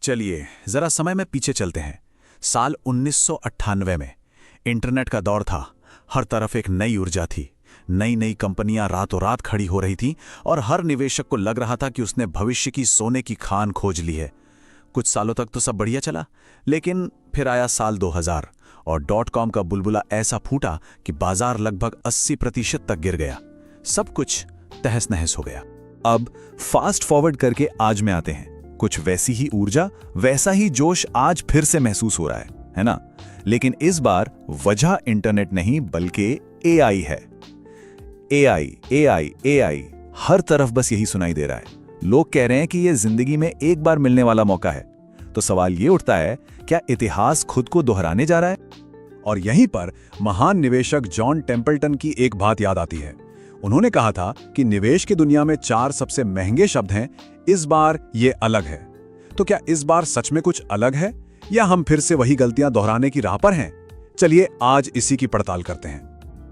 चलिए जरा समय में पीछे चलते हैं। साल 1998 में इंटरनेट का दौर था। हर तरफ एक नई ऊर्जा थी। नई नई कंपनियां रातों रात खड़ी हो रही थीं और हर निवेशक को लग रहा था कि उसने भविष्य की सोने की खान खोज ली है। कुछ सालों तक तो सब बढ़िया चला, लेकिन फिर आया साल 2000 और .com का बुलबुला ऐसा फूटा कि बाजार लगभग 80% तक गिर गया। सब कुछ तहस नहस हो गया। अब फास्ट फॉरवर्ड करके आज में आते हैं। कुछ वैसी ही ऊर्जा, वैसा ही जोश आज फिर से महसूस हो रहा है ना? लेकिन इस बार वजह इंटरनेट नहीं बल्कि एआई है। एआई हर तरफ बस यही सुनाई दे रहा है। लोग कह रहे हैं कि यह जिंदगी में एक बार मिलने वाला मौका है। तो सवाल यह उठता है, क्या इतिहास खुद को दोहराने जा रहा है? और यहीं पर महान निवेशक जॉन टेम्पल्टन की एक बात याद आती है। उन्होंने कहा था कि निवेश की दुनिया में 4 सबसे महंगे शब्द हैं, इस बार ये अलग है। तो क्या इस बार सच में कुछ अलग है या हम फिर से वही गलतियां दोहराने की राह पर हैं? चलिए आज इसी की पड़ताल करते हैं।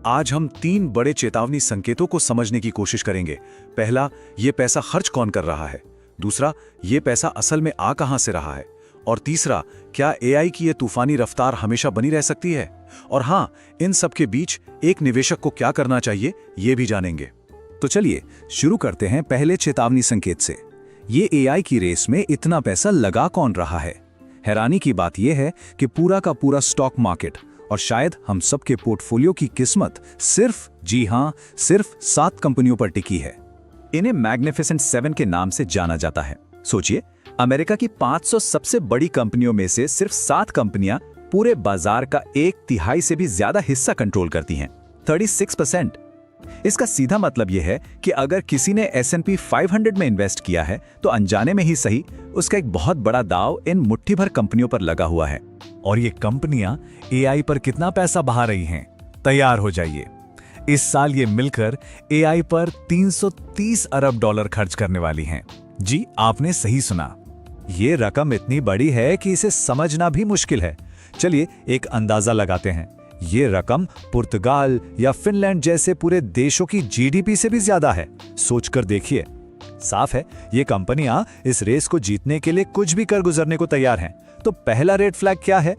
आज हम 3 बड़े चेतावनी संकेतों को समझने की कोशिश करेंगे। पहला, ये पैसा खर्च कौन कर रहा है। दूसरा, ये पैसा असल में आ कहां से रहा है। और तीसरा, क्या एआई की ये तूफानी रफ्तार हमेशा बनी रह सकती है। और हां, इन सब के बीच एक निवेशक को क्या करना चाहिए, ये भी जानेंगे। तो चलिए शुरू करते हैं पहले चेतावनी संकेत से। ये एआई की रेस में इतना पैसा लगा कौन रहा है? हैरानी की बात यह है कि पूरा का पूरा स्टॉक मार्केट और शायद हम सबके पोर्टफोलियो की किस्मत सिर्फ, जी हां, सिर्फ 7 कंपनियों पर टिकी है। इन्हें मैग्निफिसेंट 7 के नाम से जाना जाता है। सोचिए, अमेरिका की 500 सबसे बड़ी कंपनियों में से सिर्फ 7 कंपनियां पूरे बाजार का 1/3 से भी ज्यादा हिस्सा कंट्रोल करती हैं, 36%। इसका सीधा मतलब यह है कि अगर किसी ने S&P 500 में इन्वेस्ट किया है तो अनजाने में ही सही, उसका एक बहुत बड़ा दाव इन मुट्ठी भर कंपनियों पर लगा हुआ है। और ये कंपनियां एआई पर कितना पैसा बहा रही हैं? तैयार हो जाइए, इस साल ये मिलकर एआई पर $330 अरब खर्च करने वाली हैं। जी, आपने सही सुना। ये रकम इतनी बड़ी है कि इसे समझना भी मुश्किल है। चलिए एक अंदाजा लगाते हैं। ये रकम पुर्तगाल या फिनलैंड जैसे पूरे देशों की जीडीपी से भी ज्यादा है। सोचकर देखिए। साफ है, ये कंपनियां इस रेस को जीतने के लिए कुछ भी कर गुजरने को तैयार हैं। तो पहला रेड फ्लैग क्या है?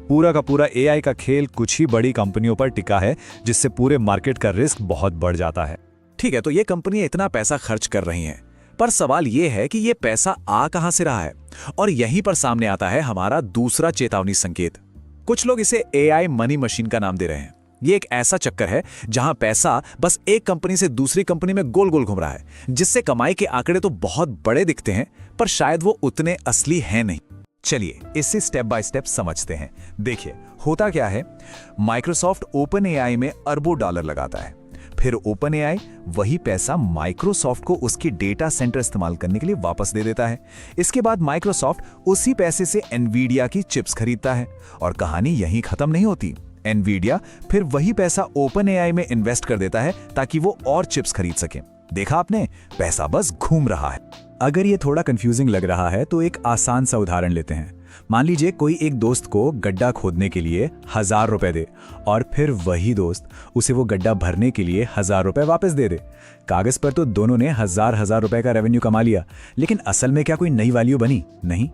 पूरा का पूरा एआई का खेल कुछ ही बड़ी कंपनियों पर टिका है, जिससे पूरे मार्केट का रिस्क बहुत बढ़ जाता है। ठीक है, तो ये कंपनियां इतना पैसा खर्च कर रही हैं, पर सवाल यह है कि ये पैसा आ कहां से रहा है। और यहीं पर सामने आता है हमारा दूसरा चेतावनी संकेत। कुछ लोग इसे एआई मनी मशीन का नाम दे रहे हैं। ये एक ऐसा चक्कर है जहां पैसा बस एक कंपनी से दूसरी कंपनी में गोल गोल घूम रहा है, जिससे कमाई के आंकड़े तो बहुत बड़े दिखते हैं, पर शायद वो उतने असली हैं नहीं। चलिए इसे स्टेप बाय स्टेप समझते हैं। देखिए होता क्या है, माइक्रोसॉफ्ट ओपन एआई में अरबों डॉलर लगाता है। फिर ओपन एआई वही पैसा माइक्रोसॉफ्ट को उसकी डेटा सेंटर इस्तेमाल करने के लिए वापस दे देता है। इसके बाद माइक्रोसॉफ्ट उसी पैसे से एनवीडिया की चिप्स खरीदता है। और कहानी यहीं खत्म नहीं होती। एनवीडिया फिर वही पैसा ओपन एआई में इन्वेस्ट कर देता है ताकि वो और चिप्स खरीद सके। देखा आपने, पैसा बस घूम रहा है। अगर ये थोड़ा कंफ्यूजिंग लग रहा है तो एक आसान सा उदाहरण लेते हैं। मान लीजिए कोई एक दोस्त को गड्ढा खोदने के लिए 1000 रुपए दे और फिर वही दोस्त उसे वो गड्ढा भरने के लिए 1000 रुपए वापस दे दे। कागज पर तो दोनों ने हजार रुपए का रेवेन्यू कमा लिया, लेकिन असल में क्या कोई नई वैल्यू बनी? नहीं,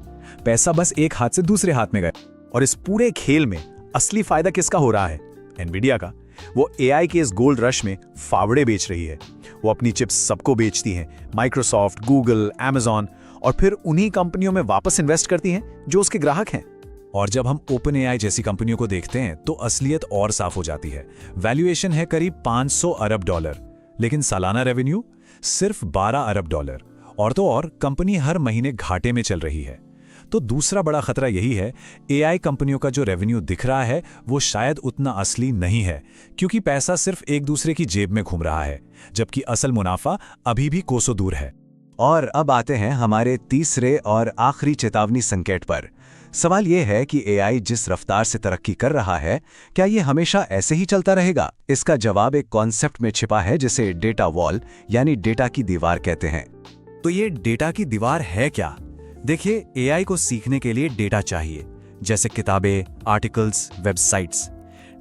पैसा बस एक हाथ से दूसरे हाथ में गया। और इस पूरे खेल में असली फायदा किसका हो रहा है? एनवीडिया का। वो एआई के इस गोल्ड रश में फावड़े बेच रही है। वो अपनी चिप्स सबको बेचती हैं, माइक्रोसॉफ्ट, गूगल, अमेज़न, और फिर उन्हीं कंपनियों में वापस इन्वेस्ट करती हैं जो उसके ग्राहक हैं। और जब हम ओपन एआई जैसी कंपनियों को देखते हैं तो असलियत और साफ हो जाती है। वैल्यूएशन है करीब $500 अरब, लेकिन सालाना रेवेन्यू सिर्फ $12 अरब। और तो और कंपनी हर महीने घाटे में चल रही है। तो दूसरा बड़ा खतरा यही है, एआई कंपनियों का जो रेवेन्यू दिख रहा है वो शायद उतना असली नहीं है, क्योंकि पैसा सिर्फ एक दूसरे की जेब में घूम रहा है, जबकि असल मुनाफा अभी भी कोसों दूर है। और अब आते हैं हमारे तीसरे और आखिरी चेतावनी संकेत पर। सवाल यह है कि एआई जिस रफ्तार से तरक्की कर रहा है, क्या ये हमेशा ऐसे ही चलता रहेगा? इसका जवाब एक कॉन्सेप्ट में छिपा है जिसे डेटा वॉल यानी डेटा की दीवार कहते हैं। तो ये डेटा की दीवार है क्या? देखिए, एआई को सीखने के लिए डेटा चाहिए, जैसे किताबें, आर्टिकल्स, वेबसाइट्स।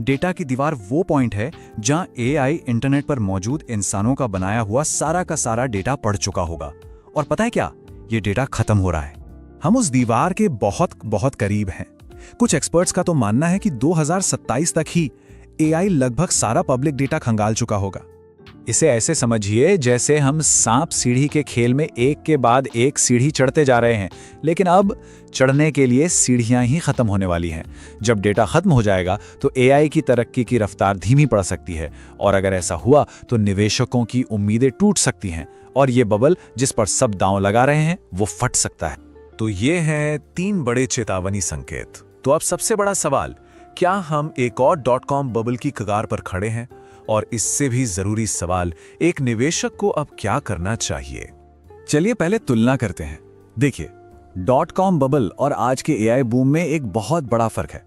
डेटा की दीवार वो पॉइंट है जहां एआई इंटरनेट पर मौजूद इंसानों का बनाया हुआ सारा का सारा डेटा पढ़ चुका होगा। और पता है क्या, ये डेटा खत्म हो रहा है। हम उस दीवार के बहुत बहुत करीब हैं। कुछ एक्सपर्ट्स का तो मानना है कि 2027 तक ही एआई लगभग सारा पब्लिक डेटा खंगाल चुका होगा। इसे ऐसे समझिए जैसे हम सांप सीढ़ी के खेल में एक के बाद एक सीढ़ी चढ़ते जा रहे हैं, लेकिन अब चढ़ने के लिए सीढ़ियां ही खत्म होने वाली हैं। जब डेटा खत्म हो जाएगा तो एआई की तरक्की की रफ्तार धीमी पड़ सकती है, और अगर ऐसा हुआ तो निवेशकों की उम्मीदें टूट सकती हैं और ये बबल जिस पर सब दांव लगा रहे हैं वो फट सकता है। तो ये हैं 3 बड़े चेतावनी संकेत। तो अब सबसे बड़ा सवाल, क्या हम एक और .com बबल की कगार पर खड़े हैं? और इससे भी जरूरी सवाल, एक निवेशक को अब क्या करना चाहिए? चलिए पहले तुलना करते हैं। देखिए, .com बबल और आज के एआई बूम में एक बहुत बड़ा फर्क है।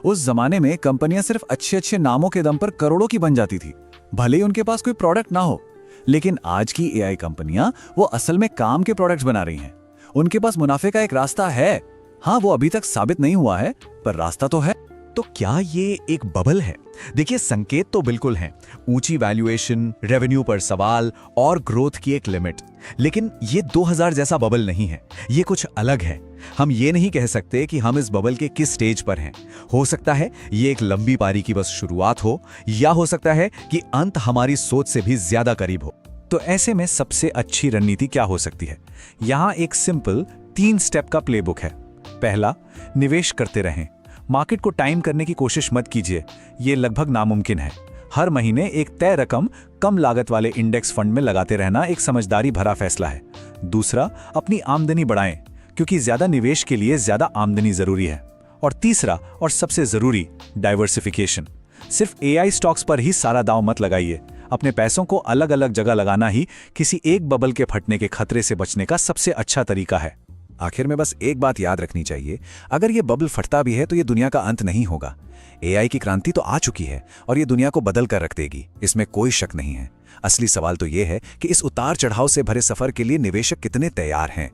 उस जमाने में कंपनियां सिर्फ अच्छे अच्छे नामों के दम पर करोड़ों की बन जाती थी, भले ही उनके पास कोई प्रोडक्ट ना हो। लेकिन आज की एआई कंपनियां वो असल में काम के प्रोडक्ट्स बना रही हैं। उनके पास मुनाफे का एक रास्ता है। हाँ, वो अभी तक साबित नहीं हुआ है, पर रास्ता तो है। तो क्या ये एक बबल है? देखिए, संकेत तो बिल्कुल हैं। ऊंची वैल्यूएशन, रेवेन्यू पर सवाल और ग्रोथ की एक लिमिट। लेकिन ये 2000 जैसा बबल नहीं है, ये कुछ अलग है। हम ये नहीं कह सकते कि हम इस बबल के किस स्टेज पर हैं। हो सकता है ये एक लंबी पारी की बस शुरुआत हो, या हो सकता है कि अंत हमारी सोच से भी ज्यादा करीब हो। तो ऐसे में सबसे अच्छी रणनीति क्या हो सकती है? यहाँ एक सिंपल 3 स्टेप का प्लेबुक है। पहला, निवेश करते रहें। मार्केट को टाइम करने की कोशिश मत कीजिए, ये लगभग नामुमकिन है। हर महीने एक तय रकम कम लागत वाले इंडेक्स फंड में लगाते रहना एक समझदारी भरा फैसला है। दूसरा, अपनी आमदनी बढ़ाएं, क्योंकि ज्यादा निवेश के लिए ज्यादा आमदनी जरूरी है। और तीसरा और सबसे जरूरी, डाइवर्सिफिकेशन। सिर्फ एआई स्टॉक्स पर ही सारा दांव मत लगाइए। अपने पैसों को अलग अलग जगह लगाना ही किसी एक बबल के फटने के खतरे से बचने का सबसे अच्छा तरीका है। आखिर में बस एक बात याद रखनी चाहिए, अगर ये बबल फटता भी है तो ये दुनिया का अंत नहीं होगा। एआई की क्रांति तो आ चुकी है और ये दुनिया को बदल कर रख देगी, इसमें कोई शक नहीं है। असली सवाल तो ये है कि इस उतार चढ़ाव से भरे सफर के लिए निवेशक कितने तैयार हैं।